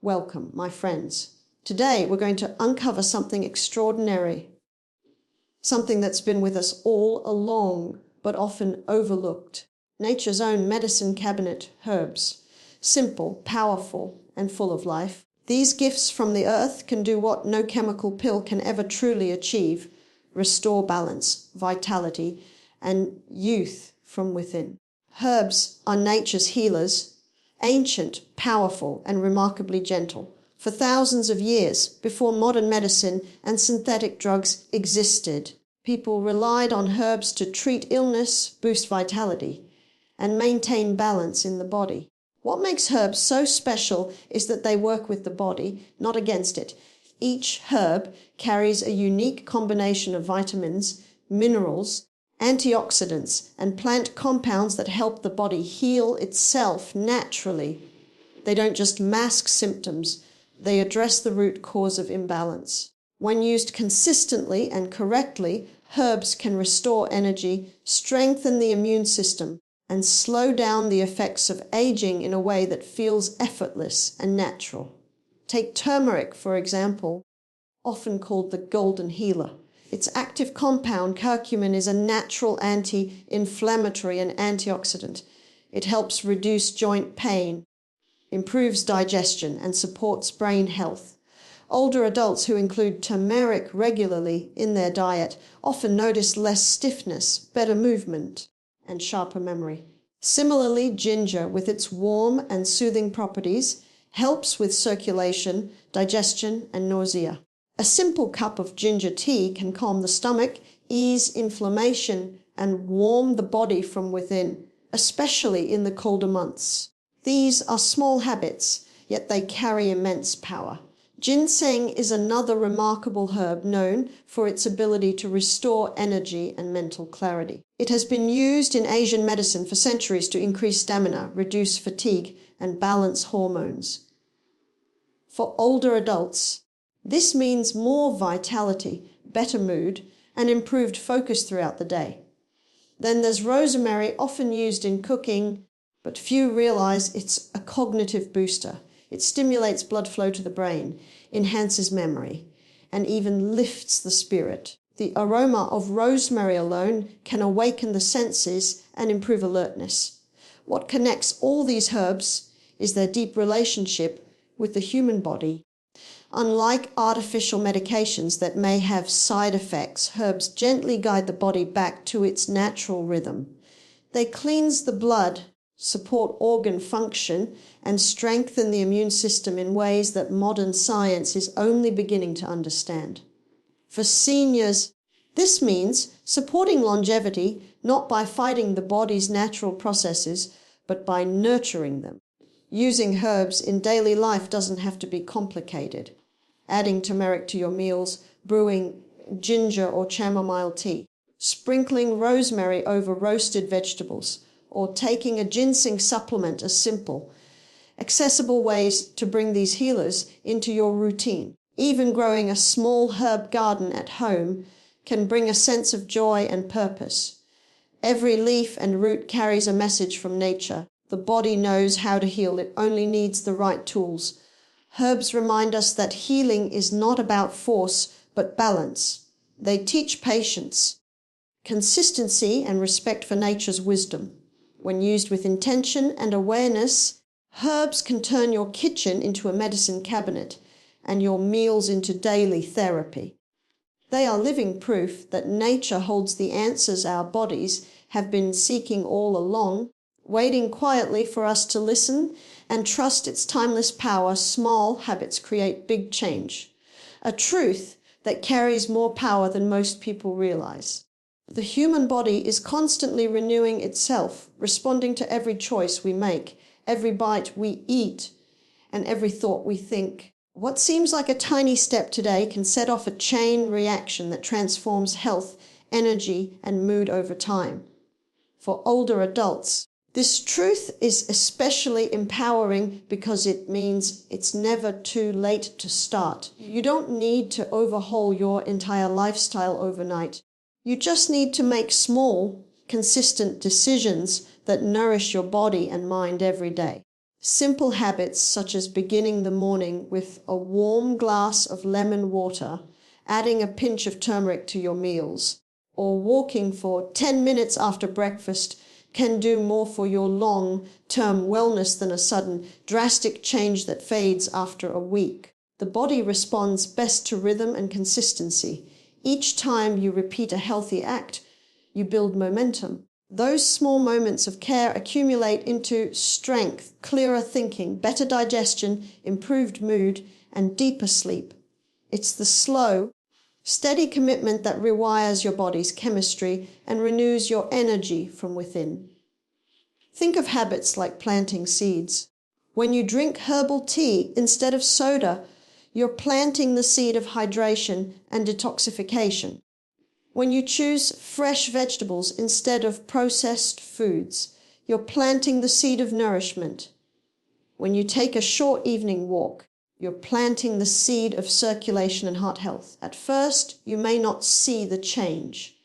Welcome, my friends. Today we're going to uncover something extraordinary, something that's been with us all along, but often overlooked. Nature's own medicine cabinet, herbs. Simple, powerful, and full of life. These gifts from the earth can do what no chemical pill can ever truly achieve: restore balance, vitality, and youth from within. Herbs are nature's healers, ancient, powerful, and remarkably gentle. For thousands of years, before modern medicine and synthetic drugs existed, people relied on herbs to treat illness, boost vitality, and maintain balance in the body. What makes herbs so special is that they work with the body, not against it. Each herb carries a unique combination of vitamins, minerals, antioxidants, and plant compounds that help the body heal itself naturally. They don't just mask symptoms, they address the root cause of imbalance. When used consistently and correctly, herbs can restore energy, strengthen the immune system, and slow down the effects of aging in a way that feels effortless and natural. Take turmeric, for example, often called the golden healer. Its active compound, curcumin, is a natural anti-inflammatory and antioxidant. It helps reduce joint pain, improves digestion, and supports brain health. Older adults who include turmeric regularly in their diet often notice less stiffness, better movement, and sharper memory. Similarly, ginger, with its warm and soothing properties, helps with circulation, digestion, and nausea. A simple cup of ginger tea can calm the stomach, ease inflammation, and warm the body from within, especially in the colder months. These are small habits, yet they carry immense power. Ginseng is another remarkable herb known for its ability to restore energy and mental clarity. It has been used in Asian medicine for centuries to increase stamina, reduce fatigue, and balance hormones. For older adults, this means more vitality, better mood, and improved focus throughout the day. Then there's rosemary, often used in cooking, but few realize it's a cognitive booster. It stimulates blood flow to the brain, enhances memory, and even lifts the spirit. The aroma of rosemary alone can awaken the senses and improve alertness. What connects all these herbs is their deep relationship with the human body. Unlike artificial medications that may have side effects, herbs gently guide the body back to its natural rhythm. They cleanse the blood, support organ function, and strengthen the immune system in ways that modern science is only beginning to understand. For seniors, this means supporting longevity not by fighting the body's natural processes, but by nurturing them. Using herbs in daily life doesn't have to be complicated. Adding turmeric to your meals, brewing ginger or chamomile tea, sprinkling rosemary over roasted vegetables, or taking a ginseng supplement are simple, accessible ways to bring these healers into your routine. Even growing a small herb garden at home can bring a sense of joy and purpose. Every leaf and root carries a message from nature. The body knows how to heal. It only needs the right tools. Herbs remind us that healing is not about force, but balance. They teach patience, consistency, and respect for nature's wisdom. When used with intention and awareness, herbs can turn your kitchen into a medicine cabinet and your meals into daily therapy. They are living proof that nature holds the answers our bodies have been seeking all along, waiting quietly for us to listen and trust its timeless power. Small habits create big change, a truth that carries more power than most people realize. The human body is constantly renewing itself, responding to every choice we make, every bite we eat, and every thought we think. What seems like a tiny step today can set off a chain reaction that transforms health, energy, and mood over time. For older adults, this truth is especially empowering because it means it's never too late to start. You don't need to overhaul your entire lifestyle overnight. You just need to make small, consistent decisions that nourish your body and mind every day. Simple habits such as beginning the morning with a warm glass of lemon water, adding a pinch of turmeric to your meals, or walking for 10 minutes after breakfast can do more for your long-term wellness than a sudden drastic change that fades after a week. The body responds best to rhythm and consistency. Each time you repeat a healthy act, you build momentum. Those small moments of care accumulate into strength, clearer thinking, better digestion, improved mood, and deeper sleep. It's the slow, steady commitment that rewires your body's chemistry and renews your energy from within. Think of habits like planting seeds. When you drink herbal tea instead of soda, you're planting the seed of hydration and detoxification. When you choose fresh vegetables instead of processed foods, you're planting the seed of nourishment. When you take a short evening walk, you're planting the seed of circulation and heart health. At first, you may not see the change,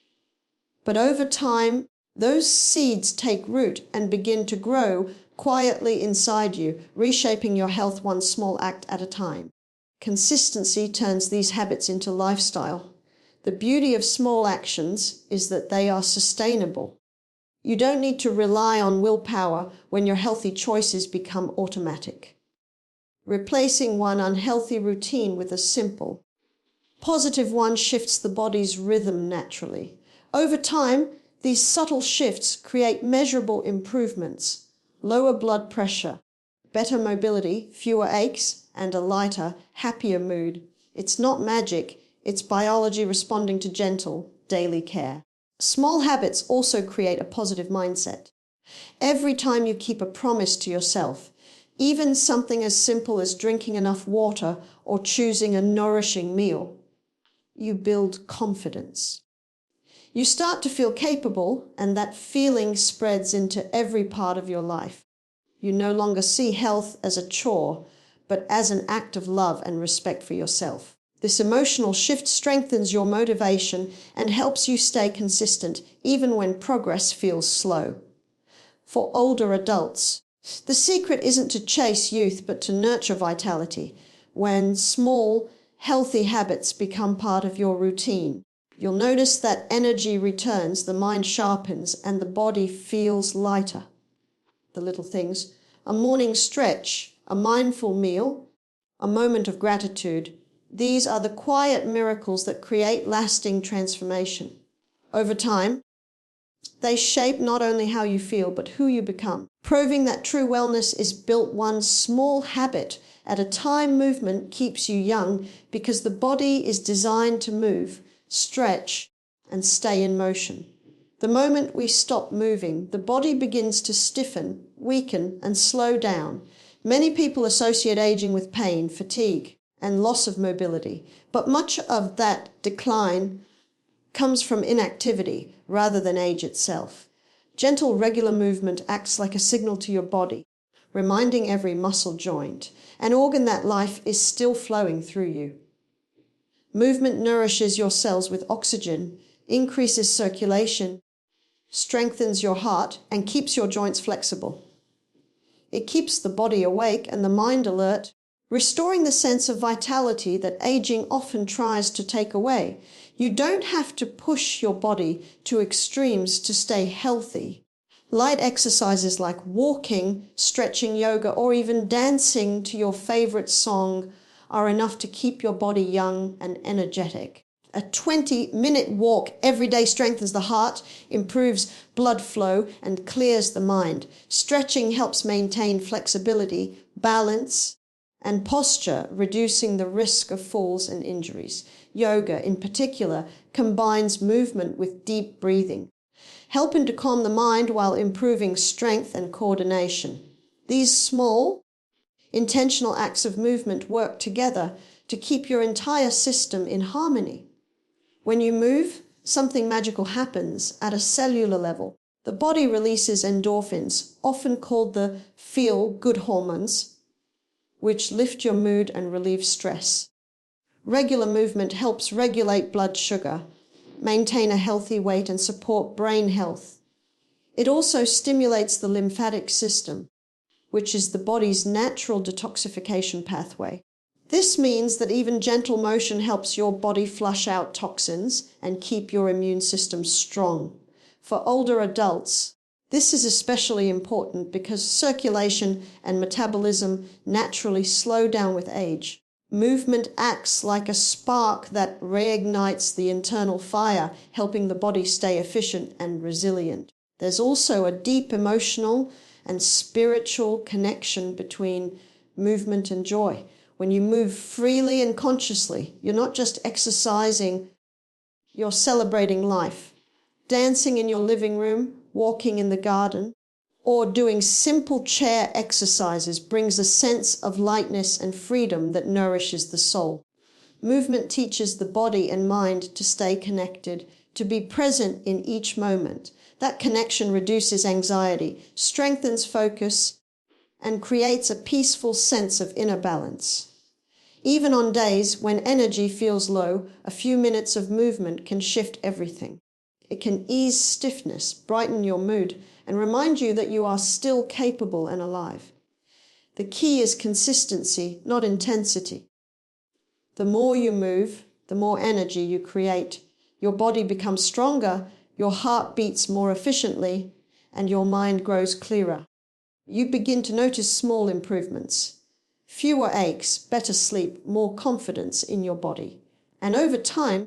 but over time, those seeds take root and begin to grow quietly inside you, reshaping your health one small act at a time. Consistency turns these habits into lifestyle. The beauty of small actions is that they are sustainable. You don't need to rely on willpower when your healthy choices become automatic. Replacing one unhealthy routine with a simple, positive one shifts the body's rhythm naturally. Over time, these subtle shifts create measurable improvements: lower blood pressure, better mobility, fewer aches, and a lighter, happier mood. It's not magic. It's biology responding to gentle, daily care. Small habits also create a positive mindset. Every time you keep a promise to yourself, even something as simple as drinking enough water or choosing a nourishing meal, you build confidence. You start to feel capable, and that feeling spreads into every part of your life. You no longer see health as a chore, but as an act of love and respect for yourself. This emotional shift strengthens your motivation and helps you stay consistent, even when progress feels slow. For older adults, the secret isn't to chase youth, but to nurture vitality. When small, healthy habits become part of your routine, you'll notice that energy returns, the mind sharpens, and the body feels lighter. The little things: a morning stretch, a mindful meal, a moment of gratitude. These are the quiet miracles that create lasting transformation. Over time, they shape not only how you feel, but who you become, proving that true wellness is built one small habit at a time. Movement keeps you young because the body is designed to move, stretch, and stay in motion. The moment we stop moving, the body begins to stiffen, weaken, and slow down. Many people associate aging with pain, fatigue, and loss of mobility, but much of that decline comes from inactivity rather than age itself. Gentle, regular movement acts like a signal to your body, reminding every muscle, joint, and organ that life is still flowing through you. Movement nourishes your cells with oxygen, increases circulation, strengthens your heart, and keeps your joints flexible. It keeps the body awake and the mind alert, restoring the sense of vitality that aging often tries to take away. You don't have to push your body to extremes to stay healthy. Light exercises like walking, stretching, yoga, or even dancing to your favorite song are enough to keep your body young and energetic. A 20-minute walk every day strengthens the heart, improves blood flow, and clears the mind. Stretching helps maintain flexibility, balance, and posture, reducing the risk of falls and injuries. Yoga, in particular, combines movement with deep breathing, helping to calm the mind while improving strength and coordination. These small, intentional acts of movement work together to keep your entire system in harmony. When you move, something magical happens at a cellular level. The body releases endorphins, often called the feel-good hormones, which lift your mood and relieve stress. Regular movement helps regulate blood sugar, maintain a healthy weight, and support brain health. It also stimulates the lymphatic system, which is the body's natural detoxification pathway. This means that even gentle motion helps your body flush out toxins and keep your immune system strong. For older adults, this is especially important because circulation and metabolism naturally slow down with age. Movement acts like a spark that reignites the internal fire, helping the body stay efficient and resilient. There's also a deep emotional and spiritual connection between movement and joy. When you move freely and consciously, you're not just exercising, you're celebrating life. Dancing in your living room, walking in the garden, or doing simple chair exercises brings a sense of lightness and freedom that nourishes the soul. Movement teaches the body and mind to stay connected, to be present in each moment. That connection reduces anxiety, strengthens focus, and creates a peaceful sense of inner balance. Even on days when energy feels low, a few minutes of movement can shift everything. It can ease stiffness, brighten your mood, and remind you that you are still capable and alive. The key is consistency, not intensity. The more you move, the more energy you create. Your body becomes stronger, your heart beats more efficiently, and your mind grows clearer. You begin to notice small improvements. Fewer aches, better sleep, more confidence in your body. And over time,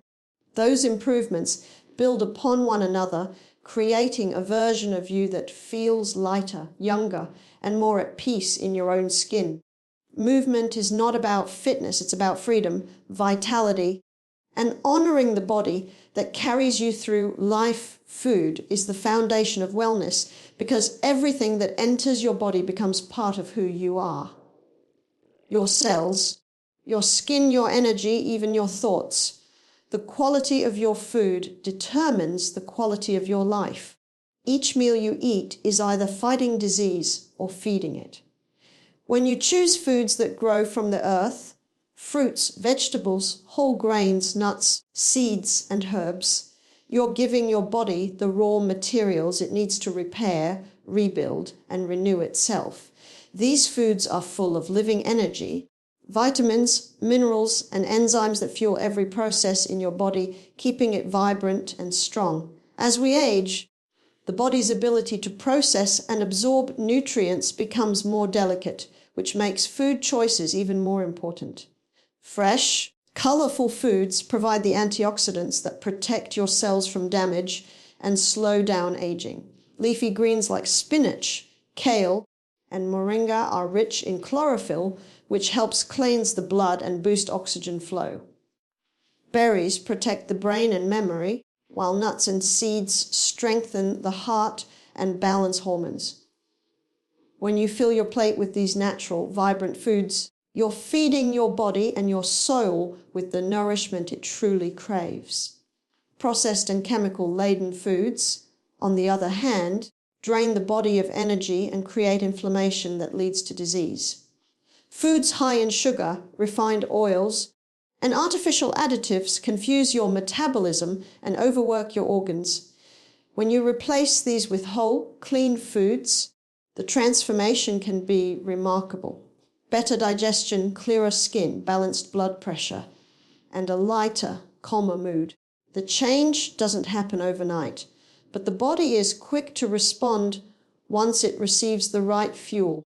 those improvements build upon one another, creating a version of you that feels lighter, younger, and more at peace in your own skin. Movement is not about fitness, it's about freedom, vitality, and honoring the body that carries you through life. Food is the foundation of wellness because everything that enters your body becomes part of who you are. Your cells, your skin, your energy, even your thoughts. The quality of your food determines the quality of your life. Each meal you eat is either fighting disease or feeding it. When you choose foods that grow from the earth, fruits, vegetables, whole grains, nuts, seeds, and herbs, you're giving your body the raw materials it needs to repair, rebuild, and renew itself. These foods are full of living energy, vitamins, minerals, and enzymes that fuel every process in your body, keeping it vibrant and strong. As we age, the body's ability to process and absorb nutrients becomes more delicate, which makes food choices even more important. Fresh, colorful foods provide the antioxidants that protect your cells from damage and slow down aging. Leafy greens like spinach, kale, and moringa are rich in chlorophyll, which helps cleanse the blood and boost oxygen flow. Berries protect the brain and memory, while nuts and seeds strengthen the heart and balance hormones. When you fill your plate with these natural, vibrant foods, you're feeding your body and your soul with the nourishment it truly craves. Processed and chemical-laden foods, on the other hand, drain the body of energy and create inflammation that leads to disease. Foods high in sugar, refined oils, and artificial additives confuse your metabolism and overwork your organs. When you replace these with whole, clean foods, the transformation can be remarkable. Better digestion, clearer skin, balanced blood pressure, and a lighter, calmer mood. The change doesn't happen overnight, but the body is quick to respond once it receives the right fuel.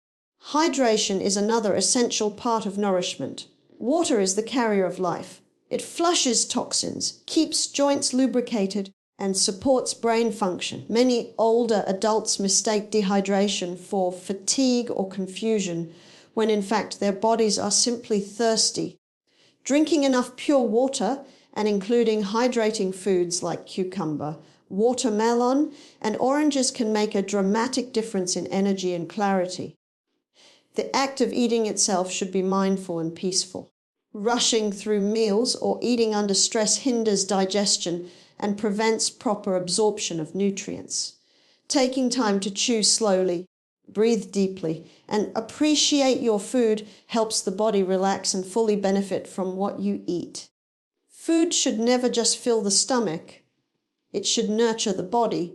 Hydration is another essential part of nourishment. Water is the carrier of life. It flushes toxins, keeps joints lubricated, and supports brain function. Many older adults mistake dehydration for fatigue or confusion, when in fact their bodies are simply thirsty. Drinking enough pure water, and including hydrating foods like cucumber, watermelon, and oranges can make a dramatic difference in energy and clarity. The act of eating itself should be mindful and peaceful. Rushing through meals or eating under stress hinders digestion and prevents proper absorption of nutrients. Taking time to chew slowly, breathe deeply, and appreciate your food helps the body relax and fully benefit from what you eat. Food should never just fill the stomach. It should nurture the body,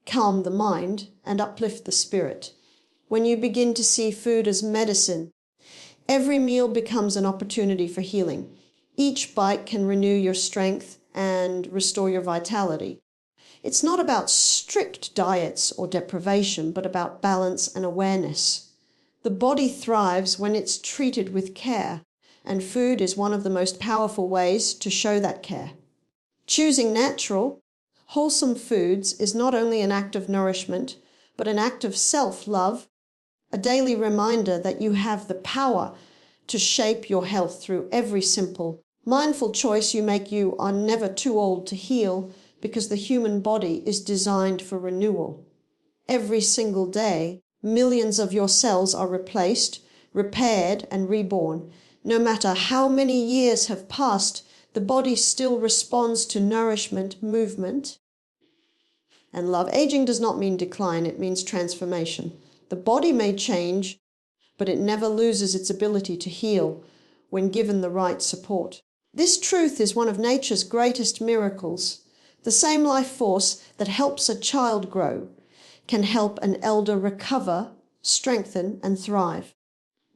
calm the mind, and uplift the spirit. when you begin to see food as medicine, every meal becomes an opportunity for healing. Each bite can renew your strength and restore your vitality. It's not about strict diets or deprivation, but about balance and awareness. The body thrives when it's treated with care, and food is one of the most powerful ways to show that care. Choosing natural, wholesome foods is not only an act of nourishment, but an act of self-love, a daily reminder that you have the power to shape your health through every simple, mindful choice you make. You are never too old to heal, because the human body is designed for renewal. Every single day, millions of your cells are replaced, repaired, and reborn. No matter how many years have passed, the body still responds to nourishment, movement, and love. Aging does not mean decline, it means transformation. The body may change, but it never loses its ability to heal when given the right support. This truth is one of nature's greatest miracles. The same life force that helps a child grow can help an elder recover, strengthen, and thrive.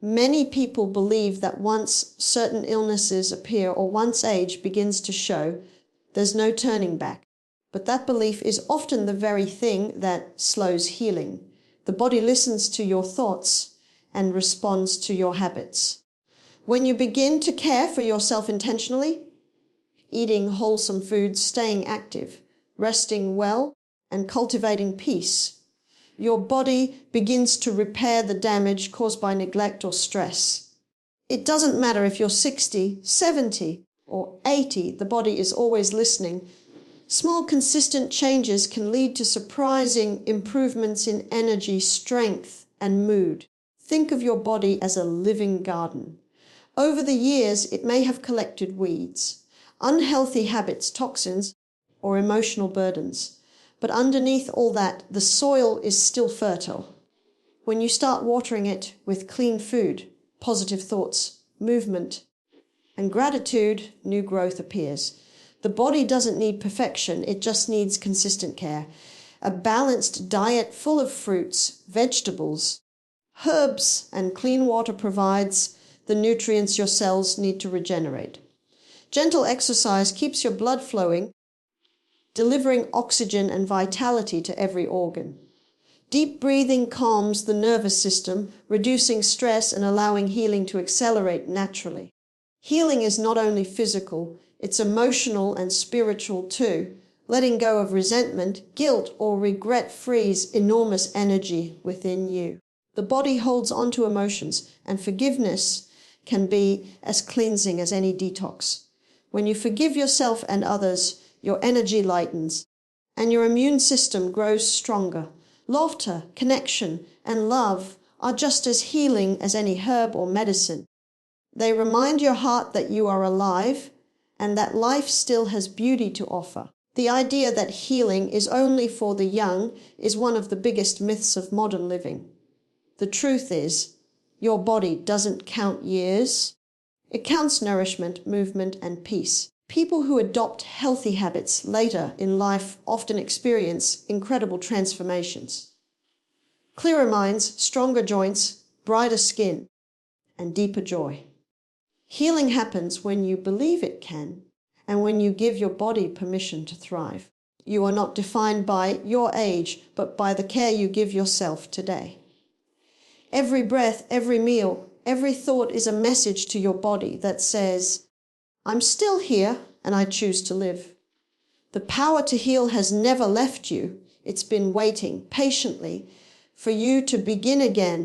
Many people believe that once certain illnesses appear or once age begins to show, there's no turning back. But that belief is often the very thing that slows healing. The body listens to your thoughts and responds to your habits. When you begin to care for yourself intentionally, eating wholesome foods, staying active, resting well, and cultivating peace, your body begins to repair the damage caused by neglect or stress. It doesn't matter if you're 60, 70, or 80, the body is always listening. Small, consistent changes can lead to surprising improvements in energy, strength, and mood. Think of your body as a living garden. Over the years, it may have collected weeds, unhealthy habits, toxins, or emotional burdens. But underneath all that, the soil is still fertile. When you start watering it with clean food, positive thoughts, movement, and gratitude, new growth appears. The body doesn't need perfection, it just needs consistent care. A balanced diet full of fruits, vegetables, herbs, and clean water provides the nutrients your cells need to regenerate. Gentle exercise keeps your blood flowing, delivering oxygen and vitality to every organ. Deep breathing calms the nervous system, reducing stress and allowing healing to accelerate naturally. Healing is not only physical, it's emotional and spiritual too. Letting go of resentment, guilt, or regret frees enormous energy within you. The body holds onto emotions, and forgiveness can be as cleansing as any detox. When you forgive yourself and others, your energy lightens, and your immune system grows stronger. Laughter, connection, and love are just as healing as any herb or medicine. They remind your heart that you are alive and that life still has beauty to offer. The idea that healing is only for the young is one of the biggest myths of modern living. The truth is, your body doesn't count years. It counts nourishment, movement, and peace. People who adopt healthy habits later in life often experience incredible transformations. Clearer minds, stronger joints, brighter skin, and deeper joy. Healing happens when you believe it can, and when you give your body permission to thrive. You are not defined by your age, but by the care you give yourself today. Every breath, every meal, every thought is a message to your body that says, I'm still here and I choose to live. The power to heal has never left you. It's been waiting patiently for you to begin again